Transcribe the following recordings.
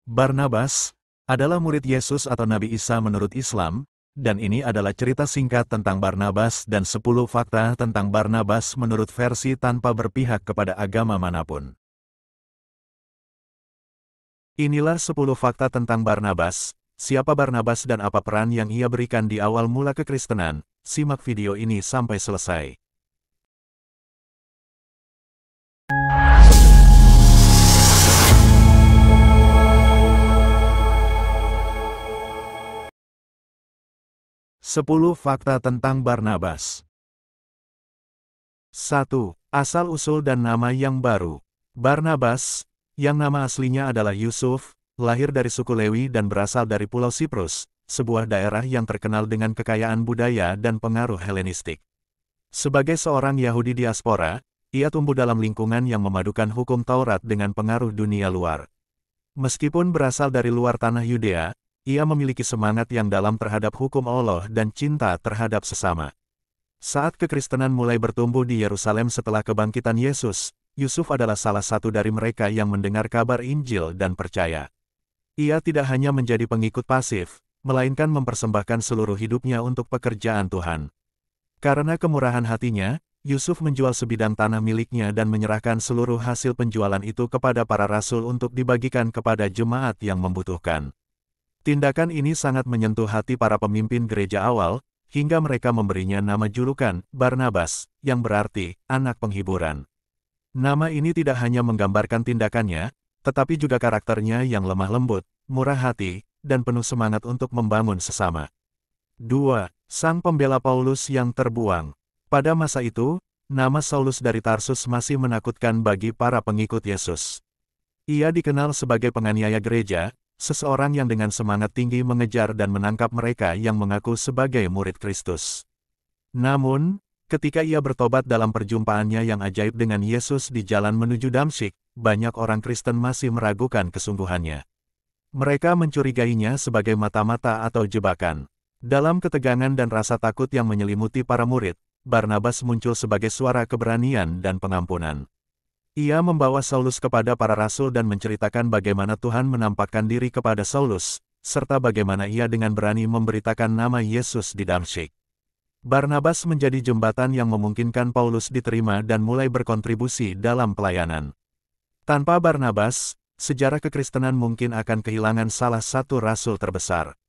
Barnabas adalah murid Yesus atau Nabi Isa menurut Islam, dan ini adalah cerita singkat tentang Barnabas dan 10 fakta tentang Barnabas menurut versi tanpa berpihak kepada agama manapun. Inilah 10 fakta tentang Barnabas. Siapa Barnabas dan apa peran yang ia berikan di awal mula kekristenan? Simak video ini sampai selesai. Sepuluh fakta tentang Barnabas. 1. Asal-usul dan nama yang baru. Barnabas, yang nama aslinya adalah Yusuf, lahir dari suku Lewi dan berasal dari Pulau Siprus, sebuah daerah yang terkenal dengan kekayaan budaya dan pengaruh Helenistik. Sebagai seorang Yahudi diaspora, ia tumbuh dalam lingkungan yang memadukan hukum Taurat dengan pengaruh dunia luar. Meskipun berasal dari luar tanah Yudea, ia memiliki semangat yang dalam terhadap hukum Allah dan cinta terhadap sesama. Saat kekristenan mulai bertumbuh di Yerusalem setelah kebangkitan Yesus, Yusuf adalah salah satu dari mereka yang mendengar kabar Injil dan percaya. Ia tidak hanya menjadi pengikut pasif, melainkan mempersembahkan seluruh hidupnya untuk pekerjaan Tuhan. Karena kemurahan hatinya, Yusuf menjual sebidang tanah miliknya dan menyerahkan seluruh hasil penjualan itu kepada para rasul untuk dibagikan kepada jemaat yang membutuhkan. Tindakan ini sangat menyentuh hati para pemimpin gereja awal, hingga mereka memberinya nama julukan, Barnabas, yang berarti, anak penghiburan. Nama ini tidak hanya menggambarkan tindakannya, tetapi juga karakternya yang lemah lembut, murah hati, dan penuh semangat untuk membangun sesama. 2. Sang pembela Paulus yang terbuang. Pada masa itu, nama Saulus dari Tarsus masih menakutkan bagi para pengikut Yesus. Ia dikenal sebagai penganiaya gereja, seseorang yang dengan semangat tinggi mengejar dan menangkap mereka yang mengaku sebagai murid Kristus. Namun, ketika ia bertobat dalam perjumpaannya yang ajaib dengan Yesus di jalan menuju Damsyik, banyak orang Kristen masih meragukan kesungguhannya. Mereka mencurigainya sebagai mata-mata atau jebakan. Dalam ketegangan dan rasa takut yang menyelimuti para murid, Barnabas muncul sebagai suara keberanian dan pengampunan. Ia membawa Saulus kepada para rasul dan menceritakan bagaimana Tuhan menampakkan diri kepada Saulus, serta bagaimana ia dengan berani memberitakan nama Yesus di Damsyik. Barnabas menjadi jembatan yang memungkinkan Paulus diterima dan mulai berkontribusi dalam pelayanan. Tanpa Barnabas, sejarah kekristenan mungkin akan kehilangan salah satu rasul terbesar.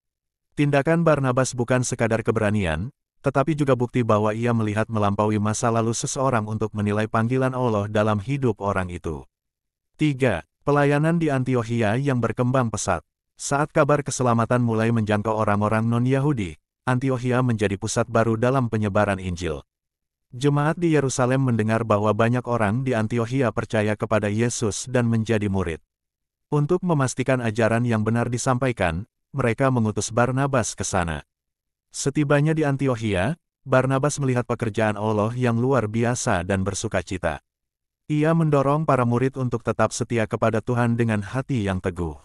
Tindakan Barnabas bukan sekadar keberanian, tetapi juga bukti bahwa ia melihat melampaui masa lalu seseorang untuk menilai panggilan Allah dalam hidup orang itu. 3. Pelayanan di Antiokhia yang berkembang pesat. Saat kabar keselamatan mulai menjangkau orang-orang non-Yahudi, Antiokhia menjadi pusat baru dalam penyebaran Injil. Jemaat di Yerusalem mendengar bahwa banyak orang di Antiokhia percaya kepada Yesus dan menjadi murid. Untuk memastikan ajaran yang benar disampaikan, mereka mengutus Barnabas ke sana. Setibanya di Antiokhia, Barnabas melihat pekerjaan Allah yang luar biasa dan bersukacita. Ia mendorong para murid untuk tetap setia kepada Tuhan dengan hati yang teguh.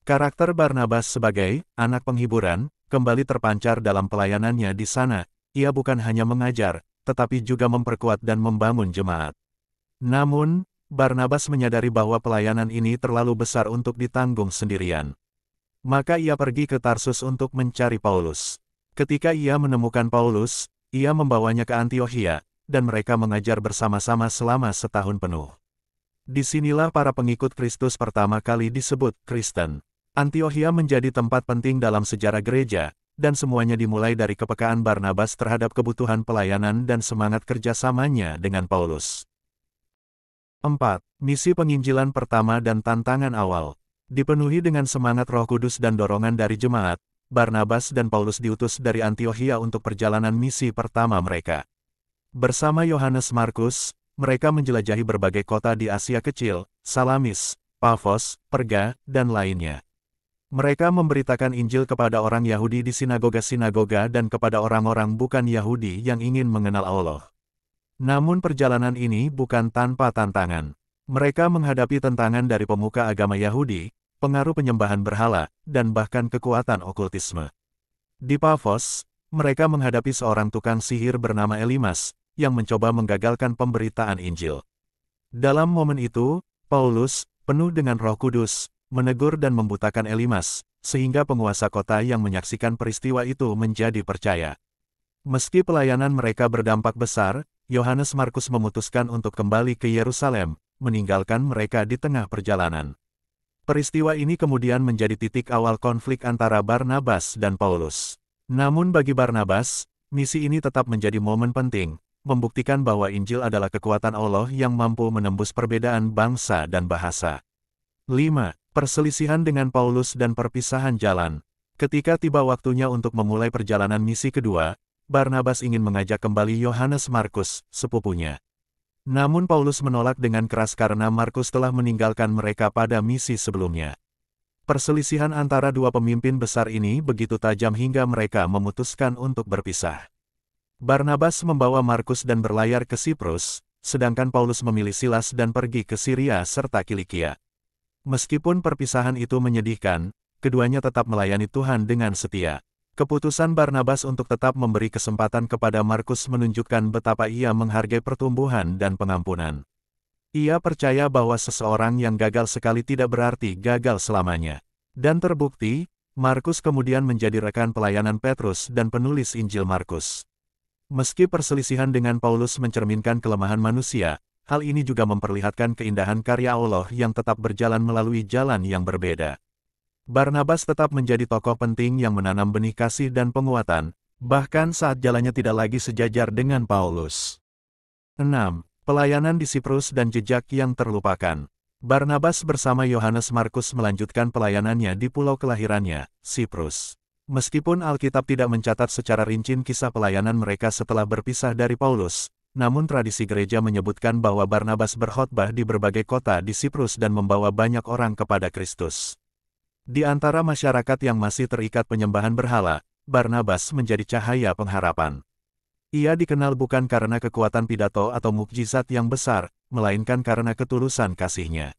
Karakter Barnabas sebagai anak penghiburan kembali terpancar dalam pelayanannya di sana. Ia bukan hanya mengajar, tetapi juga memperkuat dan membangun jemaat. Namun, Barnabas menyadari bahwa pelayanan ini terlalu besar untuk ditanggung sendirian. Maka ia pergi ke Tarsus untuk mencari Paulus. Ketika ia menemukan Paulus, ia membawanya ke Antiokhia, dan mereka mengajar bersama-sama selama setahun penuh. Disinilah para pengikut Kristus pertama kali disebut Kristen. Antiokhia menjadi tempat penting dalam sejarah gereja, dan semuanya dimulai dari kepekaan Barnabas terhadap kebutuhan pelayanan dan semangat kerjasamanya dengan Paulus. 4. Misi penginjilan pertama dan tantangan awal. Dipenuhi dengan semangat Roh Kudus dan dorongan dari jemaat, Barnabas dan Paulus diutus dari Antiokhia untuk perjalanan misi pertama mereka. Bersama Yohanes Markus, mereka menjelajahi berbagai kota di Asia Kecil, Salamis, Pafos, Perga, dan lainnya. Mereka memberitakan Injil kepada orang Yahudi di sinagoga-sinagoga dan kepada orang-orang bukan Yahudi yang ingin mengenal Allah. Namun perjalanan ini bukan tanpa tantangan. Mereka menghadapi tantangan dari pemuka agama Yahudi, pengaruh penyembahan berhala, dan bahkan kekuatan okultisme. Di Pafos, mereka menghadapi seorang tukang sihir bernama Elimas, yang mencoba menggagalkan pemberitaan Injil. Dalam momen itu, Paulus, penuh dengan Roh Kudus, menegur dan membutakan Elimas, sehingga penguasa kota yang menyaksikan peristiwa itu menjadi percaya. Meski pelayanan mereka berdampak besar, Yohanes Markus memutuskan untuk kembali ke Yerusalem, meninggalkan mereka di tengah perjalanan. Peristiwa ini kemudian menjadi titik awal konflik antara Barnabas dan Paulus. Namun bagi Barnabas, misi ini tetap menjadi momen penting, membuktikan bahwa Injil adalah kekuatan Allah yang mampu menembus perbedaan bangsa dan bahasa. 5. Perselisihan dengan Paulus dan perpisahan jalan. Ketika tiba waktunya untuk memulai perjalanan misi kedua, Barnabas ingin mengajak kembali Yohanes Markus, sepupunya. Namun Paulus menolak dengan keras karena Markus telah meninggalkan mereka pada misi sebelumnya. Perselisihan antara dua pemimpin besar ini begitu tajam hingga mereka memutuskan untuk berpisah. Barnabas membawa Markus dan berlayar ke Siprus, sedangkan Paulus memilih Silas dan pergi ke Syria serta Kilikia. Meskipun perpisahan itu menyedihkan, keduanya tetap melayani Tuhan dengan setia. Keputusan Barnabas untuk tetap memberi kesempatan kepada Markus menunjukkan betapa ia menghargai pertumbuhan dan pengampunan. Ia percaya bahwa seseorang yang gagal sekali tidak berarti gagal selamanya. Dan terbukti, Markus kemudian menjadi rekan pelayanan Petrus dan penulis Injil Markus. Meski perselisihan dengan Paulus mencerminkan kelemahan manusia, hal ini juga memperlihatkan keindahan karya Allah yang tetap berjalan melalui jalan yang berbeda. Barnabas tetap menjadi tokoh penting yang menanam benih kasih dan penguatan, bahkan saat jalannya tidak lagi sejajar dengan Paulus. 6. Pelayanan di Siprus dan jejak yang terlupakan. Barnabas bersama Yohanes Markus melanjutkan pelayanannya di pulau kelahirannya, Siprus. Meskipun Alkitab tidak mencatat secara rinci kisah pelayanan mereka setelah berpisah dari Paulus, namun tradisi gereja menyebutkan bahwa Barnabas berkhotbah di berbagai kota di Siprus dan membawa banyak orang kepada Kristus. Di antara masyarakat yang masih terikat penyembahan berhala, Barnabas menjadi cahaya pengharapan. Ia dikenal bukan karena kekuatan pidato atau mukjizat yang besar, melainkan karena ketulusan kasihnya.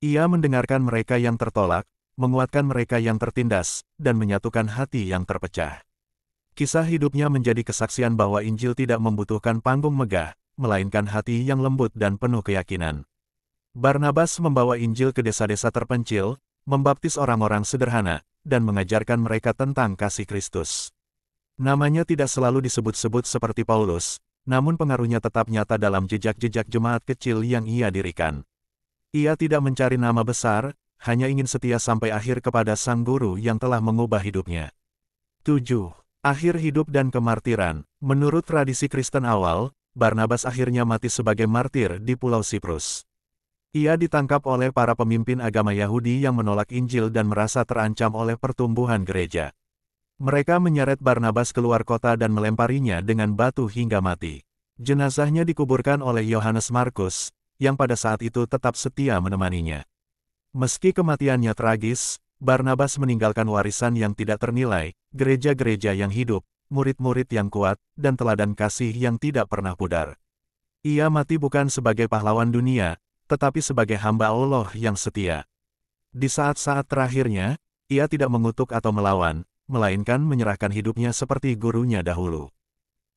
Ia mendengarkan mereka yang tertolak, menguatkan mereka yang tertindas, dan menyatukan hati yang terpecah. Kisah hidupnya menjadi kesaksian bahwa Injil tidak membutuhkan panggung megah, melainkan hati yang lembut dan penuh keyakinan. Barnabas membawa Injil ke desa-desa terpencil, membaptis orang-orang sederhana, dan mengajarkan mereka tentang kasih Kristus. Namanya tidak selalu disebut-sebut seperti Paulus, namun pengaruhnya tetap nyata dalam jejak-jejak jemaat kecil yang ia dirikan. Ia tidak mencari nama besar, hanya ingin setia sampai akhir kepada Sang Guru yang telah mengubah hidupnya. 7. Akhir hidup dan kemartiran. Menurut tradisi Kristen awal, Barnabas akhirnya mati sebagai martir di Pulau Siprus. Ia ditangkap oleh para pemimpin agama Yahudi yang menolak Injil dan merasa terancam oleh pertumbuhan gereja. Mereka menyeret Barnabas keluar kota dan melemparinya dengan batu hingga mati. Jenazahnya dikuburkan oleh Yohanes Markus, yang pada saat itu tetap setia menemaninya. Meski kematiannya tragis, Barnabas meninggalkan warisan yang tidak ternilai, gereja-gereja yang hidup, murid-murid yang kuat, dan teladan kasih yang tidak pernah pudar. Ia mati bukan sebagai pahlawan dunia, tetapi sebagai hamba Allah yang setia. Di saat-saat terakhirnya, ia tidak mengutuk atau melawan, melainkan menyerahkan hidupnya seperti gurunya dahulu.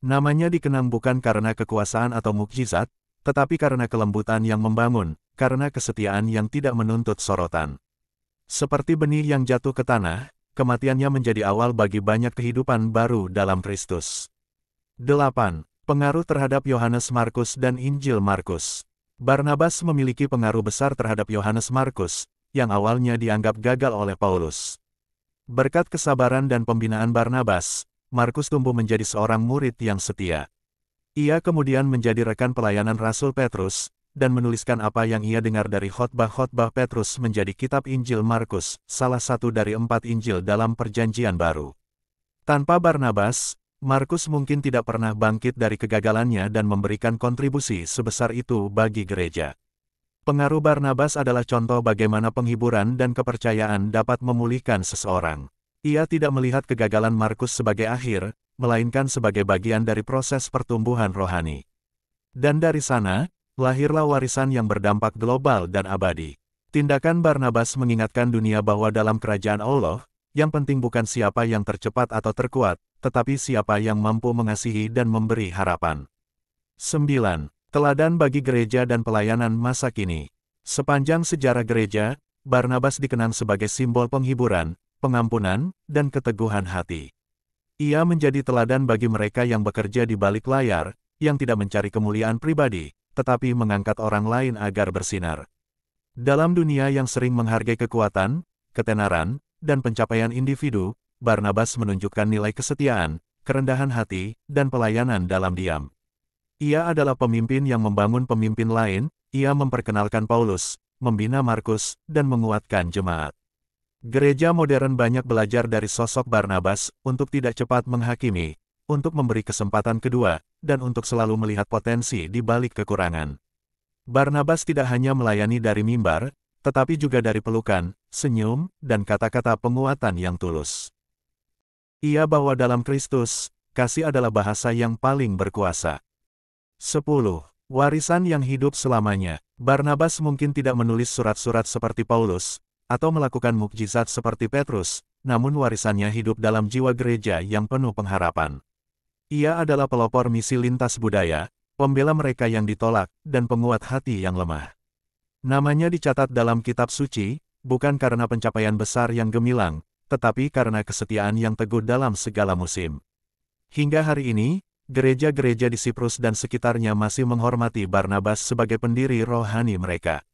Namanya dikenang bukan karena kekuasaan atau mukjizat, tetapi karena kelembutan yang membangun, karena kesetiaan yang tidak menuntut sorotan. Seperti benih yang jatuh ke tanah, kematiannya menjadi awal bagi banyak kehidupan baru dalam Kristus. 8. Pengaruh terhadap Yohanes Markus dan Injil Markus. Barnabas memiliki pengaruh besar terhadap Yohanes Markus, yang awalnya dianggap gagal oleh Paulus. Berkat kesabaran dan pembinaan Barnabas, Markus tumbuh menjadi seorang murid yang setia. Ia kemudian menjadi rekan pelayanan Rasul Petrus, dan menuliskan apa yang ia dengar dari khotbah-khotbah Petrus menjadi kitab Injil Markus, salah satu dari 4 Injil dalam Perjanjian Baru. Tanpa Barnabas, Markus mungkin tidak pernah bangkit dari kegagalannya dan memberikan kontribusi sebesar itu bagi gereja. Pengaruh Barnabas adalah contoh bagaimana penghiburan dan kepercayaan dapat memulihkan seseorang. Ia tidak melihat kegagalan Markus sebagai akhir, melainkan sebagai bagian dari proses pertumbuhan rohani. Dan dari sana, lahirlah warisan yang berdampak global dan abadi. Tindakan Barnabas mengingatkan dunia bahwa dalam kerajaan Allah, yang penting bukan siapa yang tercepat atau terkuat, tetapi siapa yang mampu mengasihi dan memberi harapan. 9. Teladan bagi gereja dan pelayanan masa kini. Sepanjang sejarah gereja, Barnabas dikenang sebagai simbol penghiburan, pengampunan, dan keteguhan hati. Ia menjadi teladan bagi mereka yang bekerja di balik layar, yang tidak mencari kemuliaan pribadi, tetapi mengangkat orang lain agar bersinar. Dalam dunia yang sering menghargai kekuatan, ketenaran, dan pencapaian individu, Barnabas menunjukkan nilai kesetiaan, kerendahan hati, dan pelayanan dalam diam. Ia adalah pemimpin yang membangun pemimpin lain, ia memperkenalkan Paulus, membina Markus, dan menguatkan jemaat. Gereja modern banyak belajar dari sosok Barnabas untuk tidak cepat menghakimi, untuk memberi kesempatan kedua, dan untuk selalu melihat potensi di balik kekurangan. Barnabas tidak hanya melayani dari mimbar, tetapi juga dari pelukan, senyum, dan kata-kata penguatan yang tulus. Ia bahwa dalam Kristus, kasih adalah bahasa yang paling berkuasa. 10. Warisan yang hidup selamanya. Barnabas mungkin tidak menulis surat-surat seperti Paulus, atau melakukan mukjizat seperti Petrus, namun warisannya hidup dalam jiwa gereja yang penuh pengharapan. Ia adalah pelopor misi lintas budaya, pembela mereka yang ditolak, dan penguat hati yang lemah. Namanya dicatat dalam kitab suci, bukan karena pencapaian besar yang gemilang, tetapi karena kesetiaan yang teguh dalam segala musim. Hingga hari ini, gereja-gereja di Siprus dan sekitarnya masih menghormati Barnabas sebagai pendiri rohani mereka.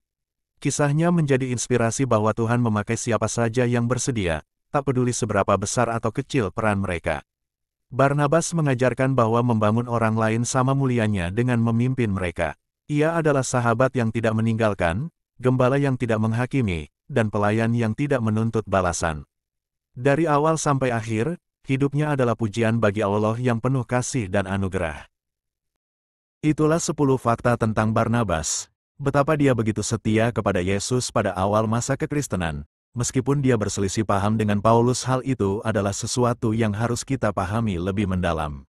Kisahnya menjadi inspirasi bahwa Tuhan memakai siapa saja yang bersedia, tak peduli seberapa besar atau kecil peran mereka. Barnabas mengajarkan bahwa membangun orang lain sama mulianya dengan memimpin mereka. Ia adalah sahabat yang tidak meninggalkan, gembala yang tidak menghakimi, dan pelayan yang tidak menuntut balasan. Dari awal sampai akhir, hidupnya adalah pujian bagi Allah yang penuh kasih dan anugerah. Itulah 10 fakta tentang Barnabas. Betapa dia begitu setia kepada Yesus pada awal masa kekristenan. Meskipun dia berselisih paham dengan Paulus, hal itu adalah sesuatu yang harus kita pahami lebih mendalam.